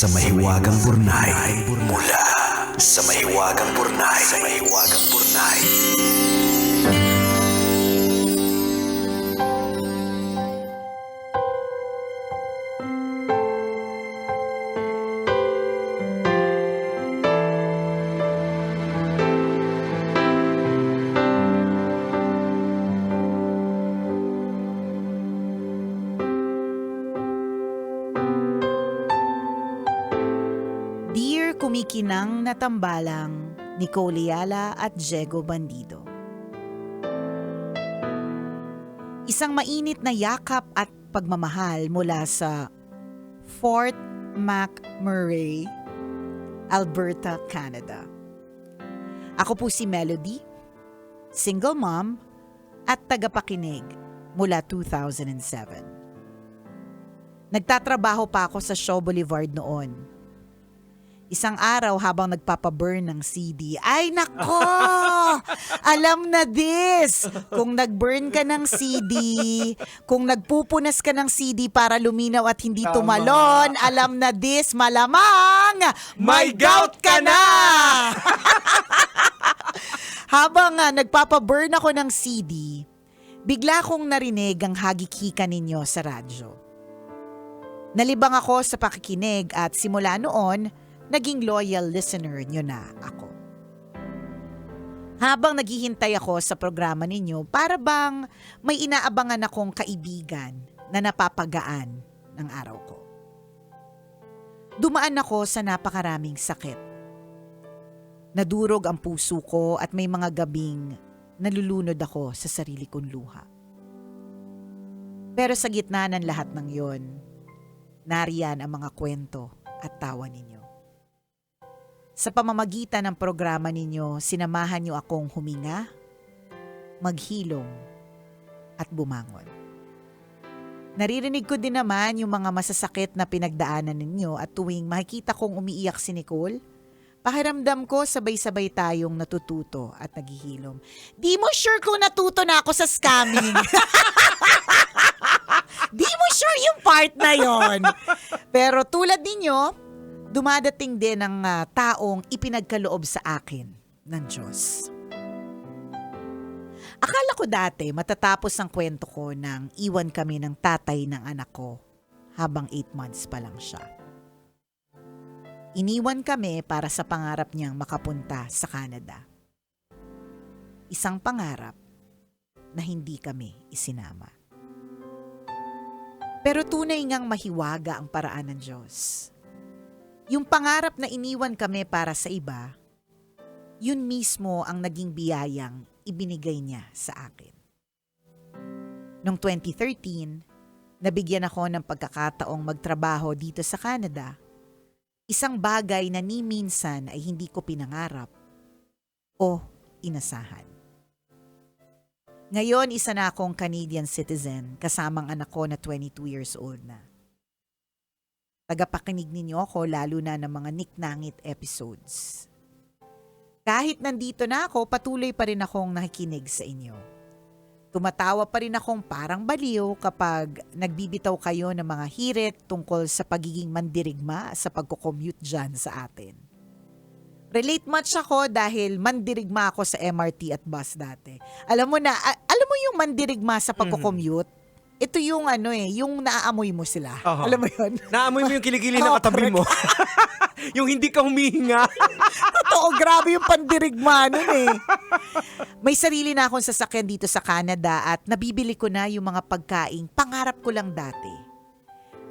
sa mahiwagang burnay. Mula sa mahiwagang burnay. Dear Kumikinang na Tambalang, Nicole Ayala at Diego Bandido. Isang mainit na yakap at pagmamahal mula sa Fort McMurray, Alberta, Canada. Ako po si Melody, single mom at tagapakinig mula 2007. Nagtatrabaho pa ako sa Shaw Boulevard noon. Isang araw habang nagpapaburn ng CD, ay nako! Alam na this! Kung nagburn ka ng CD, kung nagpupunas ka ng CD para luminaw at hindi tumalon, alam na this, malamang may gout ka na! Habang nagpapaburn ako ng CD, bigla kong narinig ang hagikika ninyo sa radyo. Nalibang ako sa pakikinig at simula noon, naging loyal listener nyo na ako. Habang naghihintay ako sa programa ninyo, para bang may inaabangan akong kaibigan na napapagaan ng araw ko. Dumaan ako sa napakaraming sakit. Nadurog ang puso ko at may mga gabing nalulunod ako sa sarili kong luha. Pero sa gitna ng lahat ng yon, nariyan ang mga kwento at tawa ninyo. Sa pamamagitan ng programa ninyo, sinamahan niyo akong huminga, maghilom, at bumangon. Naririnig ko din naman yung mga masasakit na pinagdaanan ninyo at tuwing makikita kong umiiyak si Nicole, pakiramdam ko sabay-sabay tayong natututo at naghihilom. Di mo sure kung natuto na ako sa scamming. Di mo sure yung part na yon. Pero tulad ninyo, dumadating din ang taong ipinagkaloob sa akin ng Diyos. Akala ko dati matatapos ang kwento ko nang iwan kami ng tatay ng anak ko habang 8 months pa lang siya. Iniwan kami para sa pangarap niyang makapunta sa Canada. Isang pangarap na hindi kami isinama. Pero tunay ngang mahiwaga ang paraan ng Diyos. Yung pangarap na iniwan kami para sa iba, yun mismo ang naging biyayang ibinigay niya sa akin. Noong 2013, nabigyan ako ng pagkakataong magtrabaho dito sa Canada. Isang bagay na ni minsan ay hindi ko pinangarap o inasahan. Ngayon, isa na akong Canadian citizen kasamang anak ko na 22 years old na. Tagapakinig ninyo ako lalo na ng mga niknangit episodes. Kahit nandito na ako, patuloy pa rin akong nakikinig sa inyo. Tumatawa pa rin akong parang baliw kapag nagbibitaw kayo ng mga hirit tungkol sa pagiging mandirigma sa pagko-commute dyan sa atin. Relate much ako dahil mandirigma ako sa MRT at bus dati. Alam mo yung mandirigma sa pagko-commute? Ito yung yung naaamoy mo sila. Uh-huh. Alam mo yun? Naamoy mo yung kilikili na katabi mo. Yung hindi ka humihinga. Totoo, grabe yung pandirigma nun eh. May sarili na akong sasakyan dito sa Canada at nabibili ko na yung mga pagkaing pangarap ko lang dati.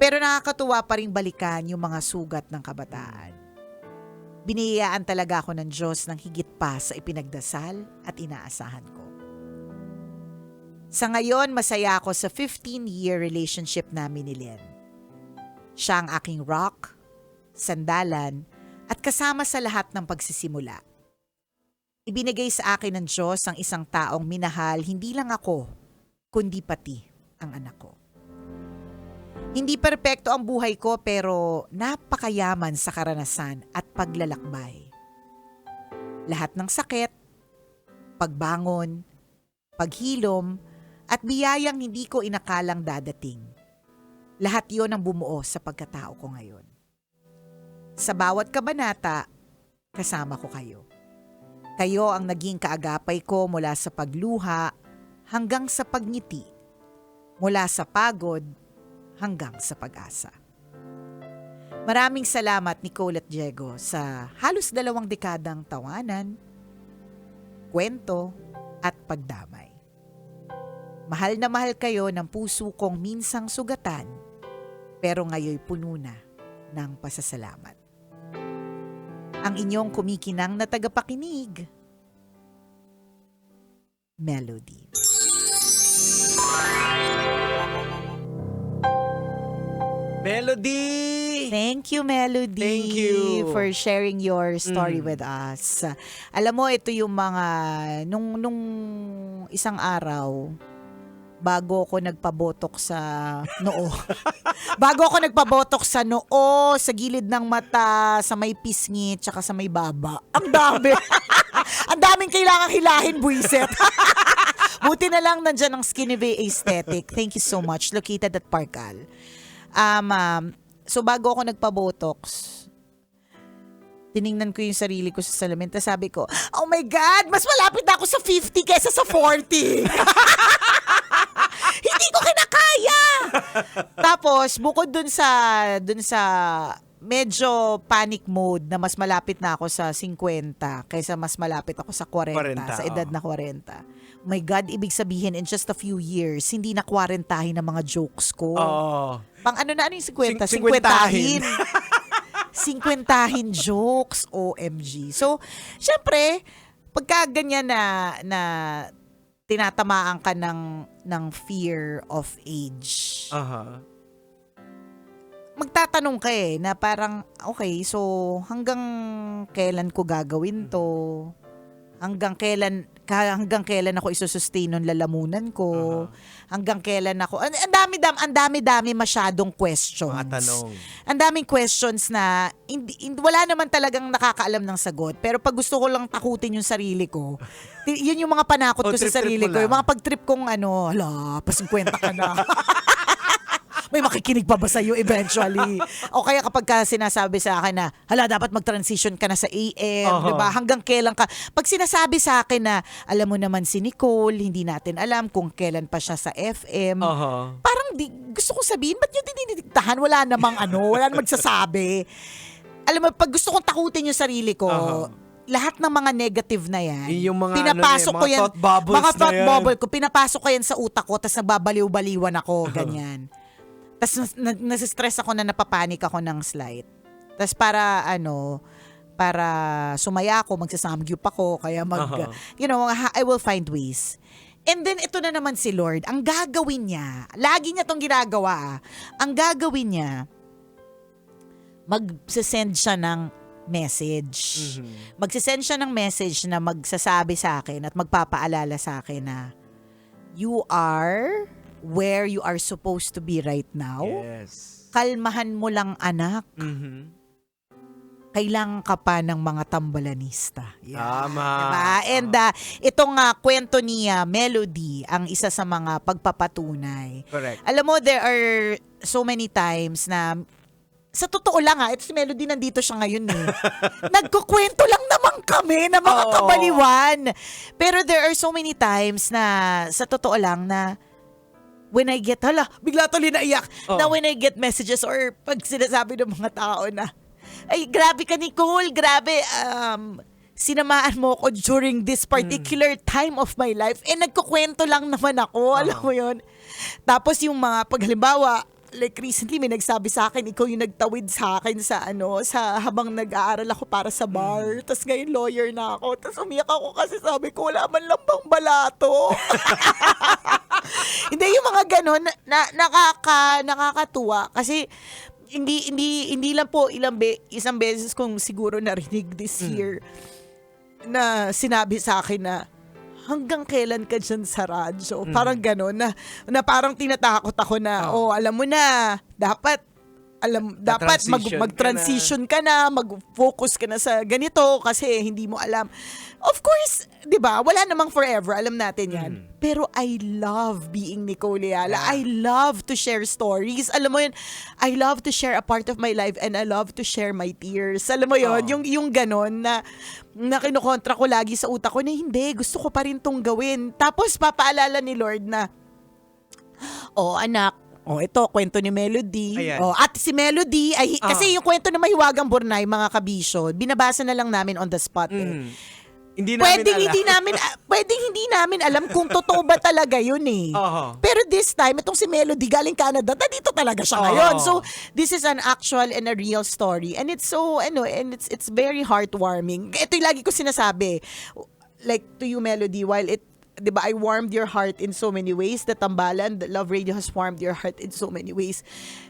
Pero nakakatuwa pa rin balikan yung mga sugat ng kabataan. Biniyayaan talaga ako ng Diyos ng higit pa sa ipinagdasal at inaasahan ko. Sa ngayon, masaya ako sa 15-year relationship namin ni Len. Siya ang aking rock, sandalan, at kasama sa lahat ng pagsisimula. Ibinigay sa akin ng Diyos ang isang taong minahal hindi lang ako, kundi pati ang anak ko. Hindi perpekto ang buhay ko pero napakayaman sa karanasan at paglalakbay. Lahat ng sakit, pagbangon, paghilom, at biyayang hindi ko inakalang dadating. Lahat yon ang bumuo sa pagkatao ko ngayon. Sa bawat kabanata, kasama ko kayo. Kayo ang naging kaagapay ko mula sa pagluha hanggang sa pagngiti, mula sa pagod hanggang sa pag-asa. Maraming salamat Nicole at Diego sa halos 2 dekadang tawanan, kwento at pagdamay. Mahal na mahal kayo ng puso kong minsang sugatan, pero ngayoy puno na ng pasasalamat. Ang inyong kumikinang na tagapakinig, Melody. Melody! Thank you, Melody. Thank you. For sharing your story with us. Alam mo, ito yung mga, nung isang araw, bago ako nagpabotok sa noo. Bago ako nagpabotok sa noo, sa gilid ng mata, sa may pisngi, tsaka sa may baba. Ang dami. Ang daming kailangang hilahin, buisit. Buti na lang nandyan ang Skinny Bay Aesthetic. Thank you so much. Located at Parkal. So bago ako nagpa-botox, tiningnan ko yung sarili ko sa salamin. Tapos sabi ko, oh my God, mas malapit na ako sa 50 kesa sa 40. Hindi ko kinakaya. Tapos bukod dun sa medyo panic mode na mas malapit na ako sa 50 kaysa mas malapit ako sa 40 sa edad na 40. My God, ibig sabihin in just a few years, hindi na 40-hin ang mga jokes ko. Pang ano yung 50? 50-hin. 50-hin jokes, OMG. So, syempre, pagka ganyan na tinatamaan ka ng fear of age, magtatanong ka na parang, okay, so hanggang kailan ko gagawin to? Hanggang kailan ako isusustain ng lalamunan ko? Hanggang kailan ako? Ang dami-dami masyadong questions. Mga tanong. Ang daming questions na wala naman talagang nakakaalam ng sagot. Pero pag gusto ko lang takutin yung sarili ko, yun yung mga panakot ko sa sarili ko. Yung mga pag-trip kong hala, pa-50 ka na. May makikinig pa ba sa'yo eventually? O kaya kapag ka sinasabi sa akin na, hala, dapat mag-transition ka na sa AM, diba? Hanggang kailan ka? Pag sinasabi sa akin na, alam mo naman si Nicole, hindi natin alam kung kailan pa siya sa FM. Parang gusto ko sabihin, ba't nyo dinidiktahan? Wala namang wala namang magsasabi. Alam mo, pag gusto kong takutin yung sarili ko, lahat ng mga negative na yan, yung mga, pinapasok ko yan, thought bubbles mga thought na yan. bubble ko, pinapasok ko yan sa utak ko, tapos nababaliw-baliwan ako, ganyan. Tapos nasistress ako na napapanik ako ng slight. Tapos para sumaya ako, magsasamgyup ako, kaya I will find ways. And then ito na naman si Lord, ang gagawin niya, lagi niya tong ginagawa, ang gagawin niya, magsisend siya ng message. Magsisend siya ng message na magsasabi sa akin at magpapaalala sa akin na you are where you are supposed to be right now. Yes. Kalmahan mo lang, anak. Kailangan ka pa ng mga tambalanista. Tama. Diba? And itong kwento ni Melody, ang isa sa mga pagpapatunay. Correct. Alam mo, there are so many times na, sa totoo lang ito si Melody, nandito siya ngayon nagkukwento lang naman kami na mga kabaliwan. Pero there are so many times na, sa totoo lang na, when I get, bigla tuloy naiyak, na when I get messages or pag sinasabi ng mga tao na, ay, grabe ka Nicole, grabe, sinamaan mo ko during this particular time of my life. Nagkukwento lang naman ako, alam mo yun. Tapos yung mga, pag halimbawa, like recently may nagsabi sa akin, ikaw yung nagtawid sa akin sa habang nag-aaral ako para sa bar. Tapos ngayon lawyer na ako. Tapos umiyak ako kasi sabi ko, wala man lang bang balato. Hindi, yung mga ganun nakakatuwa kasi hindi lang po isang beses kong siguro narinig this year na sinabi sa akin na hanggang kailan ka dyan sa radyo? Parang gano'n na parang tinatakot ako na, alam mo na, dapat dapat Na-transition mag-transition ka na, mag-focus ka na sa ganito kasi hindi mo alam. Of course, 'di ba? Wala namang forever, alam natin 'yan. Pero I love being Nicole Ayala. Yeah. I love to share stories. Alam mo 'yun, I love to share a part of my life and I love to share my tears. Alam mo 'yun, yung ganon na kinukontra ko lagi sa utak ko na hindi, gusto ko pa rin tong gawin. Tapos papaalala ni Lord na, anak, ito, kwento ni Melody. Ayan. At si Melody, kasi yung kwento na Mahiwagang Burnay, mga kabisyo, binabasa na lang namin on the spot. Hindi namin Pwedeng hindi namin alam kung totoo ba talaga yun eh. Oo. Pero this time, itong si Melody galing Canada, dito talaga siya ngayon. So, this is an actual and a real story. And it's so, and it's very heartwarming. Ito yung lagi ko sinasabi. Like, to you, Melody, while diba, I warmed your heart in so many ways. The Tambalan, the Love Radio has warmed your heart in so many ways.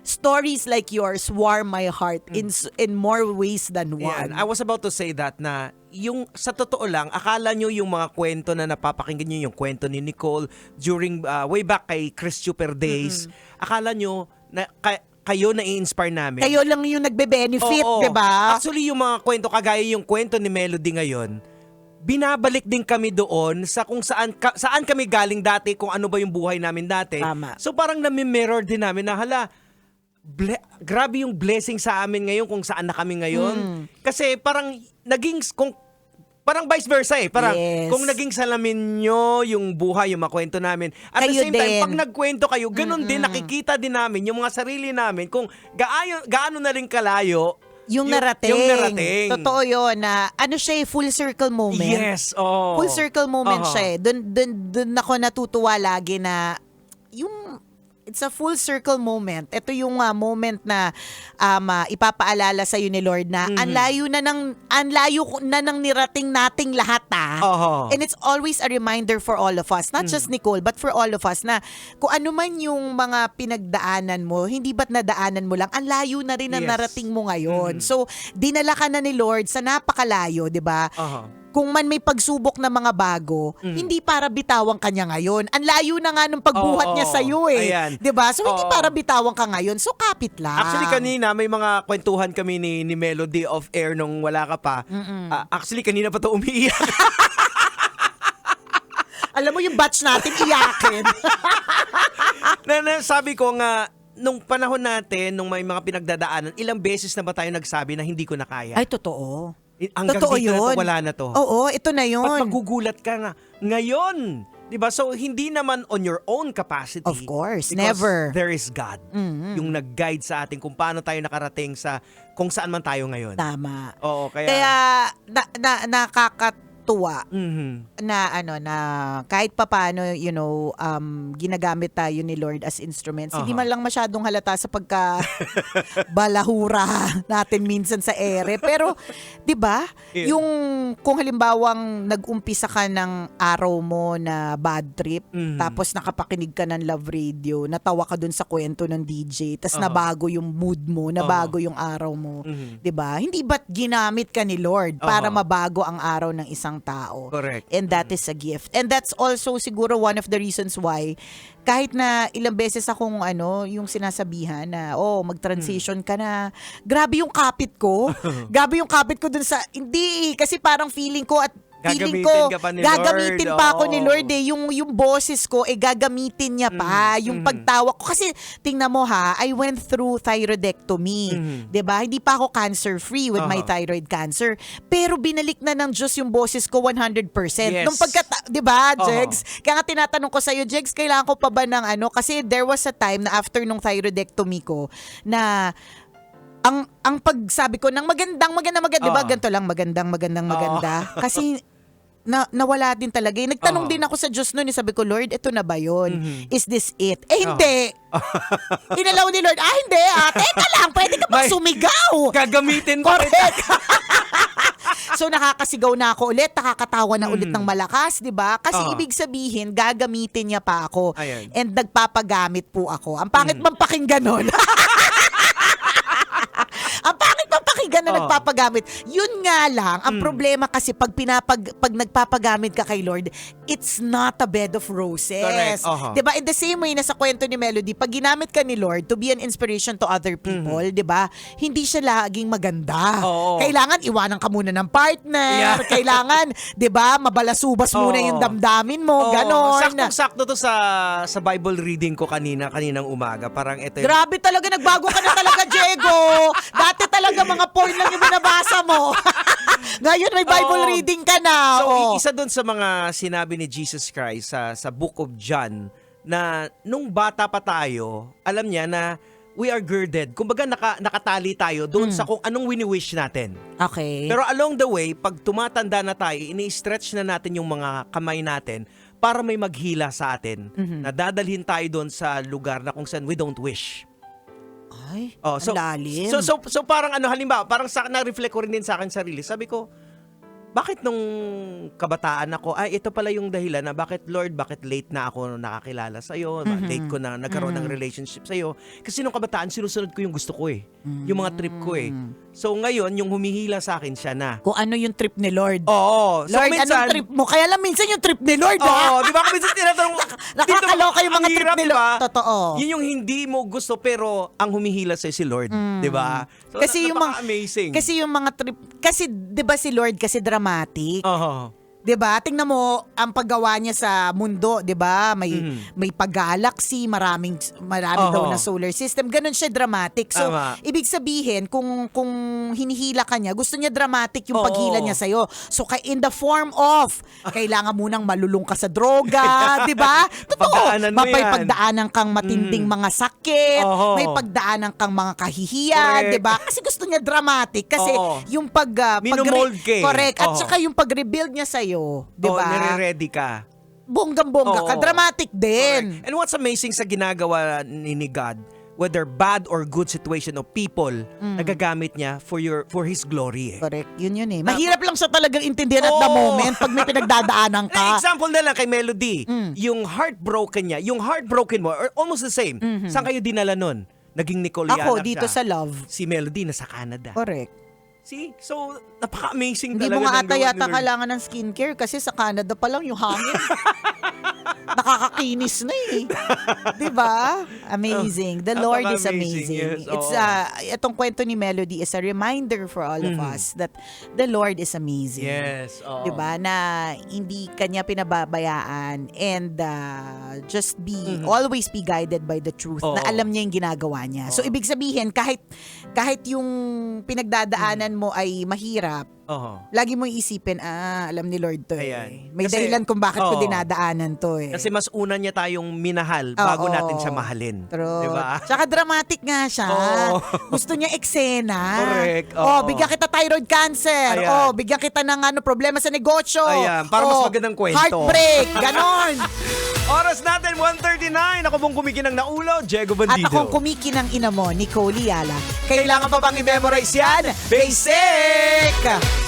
Stories like yours warm my heart in more ways than one. Yan. I was about to say that na yung sa totoo lang, akala nyo yung mga kwento na napapakinggan nyo, yung kwento ni Nicole during way back kay Chris Super Days, akala nyo na kayo na i-inspire namin. Kayo lang yung nagbe-benefit, Oo. diba? Actually, yung mga kwento, kagaya yung kwento ni Melody ngayon, binabalik din kami doon sa kung saan kami galing dati, kung ano ba yung buhay namin dati. Tama. So parang nami-mirror din namin na grabe yung blessing sa amin ngayon kung saan na kami ngayon. Kasi parang parang vice versa eh. Parang kung naging salamin nyo yung buhay, yung mga kwento namin. At Kayo the same time, din. pag nagkwento kayo, ganun din, nakikita din namin yung mga sarili namin kung gaano na rin kalayo Yung narating. Yung narating. Totoo yun na siya full circle moment. Yes, oh. Full circle moment siya eh. Doon ako natutuwa lagi na it's a full circle moment. Ito yung moment na ipapaalala sa ni Lord na ang layo na ng nirating nating lahat And it's always a reminder for all of us, not just Nicole, but for all of us na kung ano man yung mga pinagdaanan mo, hindi ba't nadaanan mo lang, ang layo na rin na narating mo ngayon. So, dinala ka na ni Lord sa napakalayo, 'di ba? Kung man may pagsubok na mga bago, hindi para bitawan ka niya ngayon. Ang layo na nga nung pagbuhat niya sa'yo eh. Ayan. 'Di ba? So hindi para bitawan ka ngayon. So kapit lang. Actually, kanina may mga kwentuhan kami ni Melody off air nung wala ka pa. Actually, kanina pa to umiiyak. Alam mo yung batch natin iyakin. Sabi ko nga, nung panahon natin, nung may mga pinagdadaanan, ilang beses na ba tayo nagsabi na hindi ko na kaya? Ay, totoo. Hanggang Totoo dito na yun. to, wala na to. Oo, ito na yun. Ba't magugulat ka nga? Ngayon, di ba? So, hindi naman on your own capacity. Of course, because never. there is God. Yung nag-guide sa atin kung paano tayo nakarating sa kung saan man tayo ngayon. Tama. Oo, kaya nakakatuwa Mhm. na kahit papaano, ginagamit tayo ni Lord as instruments. Hindi man lang masyadong halata sa pagka balahura natin minsan sa ere. Pero, 'di ba? Yeah. Yung kung halimbawang nag-umpisa ka ng araw mo na bad trip, tapos nakapakinig ka ng Love Radio, natawa ka dun sa kwento ng DJ, tas nabago yung mood mo, nabago yung araw mo, 'di ba? Hindi ba't ginamit ka ni Lord para mabago ang araw ng isang tao? Correct. And that is a gift. And that's also siguro one of the reasons why kahit na ilang beses akong yung sinasabihan na mag-transition ka na, grabe yung kapit ko. Grabe yung kapit ko dun sa hindi kasi parang feeling ko Gagamitin ka pa ni Lord. gagamitin pa ako ni Lord eh. Yung boses ko gagamitin niya pa. Yung pagtawa ko. Kasi tingnan mo I went through thyroidectomy. 'Di ba? Hindi pa ako cancer-free with my thyroid cancer. Pero binalik na ng Diyos yung boses ko 100%. Yes. Nung 'di ba, Jegs? Kaya nga tinatanong ko sa iyo, Jegs, kailangan ko pa ba ng kasi there was a time na after nung thyroidectomy ko na ang pagsabi ko ng magandang, 'di ba? Ganito lang, maganda. Kasi nawala din talaga. Nagtanong din ako sa Diyos noon, sabi ko, Lord, ito na ba yun? Is this it? Hindi. Inalaw ni Lord, hindi teka lang, pwede ka bang sumigaw? Gagamitin ko. Correct. So nakakasigaw na ako ulit, nakakatawa na ulit ng malakas, 'di ba? Kasi ibig sabihin, gagamitin niya pa ako. Ayan. And nagpapagamit po ako. Ang pangit man pakinggan nun. Ang pangit man pakinggan nagpapagamit. Yun nga lang, ang problema kasi pag nagpapagamit ka kay Lord, it's not a bed of roses. Correct. 'Di ba? In the same way na sa kwento ni Melody, pag ginamit ka ni Lord to be an inspiration to other people, 'di ba? Hindi siya laging maganda. Oo. Kailangan iwanan ka muna ng partner. Yeah. Kailangan, 'di ba, mabalasubas muna Oo. yung damdamin mo, Oo, ganon. Saktong-sakto to sa Bible reading ko kaninang umaga. Parang ito yung Grabe talaga, nagbago ka na talaga, Diego. Dati talaga mga porn lang yung binabasa mo. Ngayon may Bible Oo. reading ka na. So, Oo. isa doon sa mga sinabi ni Jesus Christ sa Book of John na nung bata pa tayo, alam niya na we are girded. Kumbaga nakatali tayo doon sa kung anong wini-wish natin. Okay. Pero along the way, pag tumatanda na tayo, ini-stretch na natin yung mga kamay natin para may maghila sa atin. Na dadalhin tayo doon sa lugar na kung saan we don't wish. Ay, Oh, ang lalim. So parang halimbawa, parang na-reflect ko rin din sa akin sarili. Sabi ko, bakit nung kabataan ako, ito pala yung dahilan na bakit late na ako nakakilala sa'yo, late ko na nagkaroon ng relationship sa'yo. Kasi nung kabataan, sinusunod ko yung gusto ko yung mga trip ko So ngayon, yung humihila sa akin siya na. Kung ano yung trip ni Lord. Oo. So, Lord, minsan, anong trip mo? Kaya lang minsan yung trip ni Lord, Oo, di ba? Minsan tinatanong, Nakakaloka yung mga ang trip hirap, ni di ba? Lord. Totoo. Yun yung hindi mo gusto pero ang humihila sa'yo si Lord. Di ba? So, Kasi yung mga amazing. Kasi yung mga trip, kasi 'di ba si Lord kasi dramatic. Oo. 'Di ba? Tingnan mo ang paggawa niya sa mundo, 'di ba? May pag-galaxy, marami daw na solar system. Ganun siya dramatic. So, Tama. ibig sabihin kung hinihila ka niya, gusto niya dramatic yung Oo. paghila niya sa So, in the form of kailangan mo nang malulung ka sa droga, 'di ba? Totoo. Pagdaanan mo May yan. pagdaanan kang matinding mga sakit, Oo. may pagdaanan kang mga kahihiyan, Correct. 'di ba? Kasi gusto niya dramatic kasi Oo. yung Minomold ka eh. correct. At Oo. saka yung pag-rebuild niya sa'yo, di ba? Nire-ready ka. Bonggang-bongga ka. Oo. Dramatic din. Correct. And what's amazing sa ginagawa ni God, whether bad or good situation of people, nagagamit niya for His glory. Correct. Yun eh. Mahirap lang siya talagang intindihan at the Oo. moment pag may pinagdadaanan ka. Example na lang kay Melody, yung heartbroken niya, yung heartbroken mo, or almost the same. Saan kayo dinala nun? Naging Nicoliana Ako, dito sa siya. love. Si Melody nasa Canada. Correct. See? So, napaka-amazing Hindi talaga mo nga ng ata gawa yata ni Lord. kailangan ng skincare kasi sa Canada pa lang yung hangin. Nakakakinis na eh. Di ba? Amazing. The Lord is Napaka-amazing, amazing. yes, It's oo. itong kwento ni Melody is a reminder for all of us that the Lord is amazing. Yes. Oo. 'Di ba? Na hindi kanya pinababayaan and just always be guided by the truth na Oo. alam niya yung ginagawa niya. So ibig sabihin kahit yung pinagdadaanan mo ay mahirap, Oo. lagi mo isipin, alam ni Lord to eh. Ayan. May Kasi- dahilan kung bakit ko Oo. dinadaanan to eh. Kasi mas una niya tayong minahal bago Oo. natin siya mahalin. True. Diba? Tsaka dramatic nga siya. Oo. Gusto niya eksena. Correct. Oh, Oo. bigyan kita thyroid cancer. Ayan. Oh, bigyan kita ng problema sa negosyo. Ayan, para mas magandang kwento. Heartbreak, ganon. Oras natin, 1:39. Ako pong kumikinang naulo, Diego At Bandido. akong kumikinang ina mo, Nicole Yala. Kailangan pa bang i-memorize yan? Basic!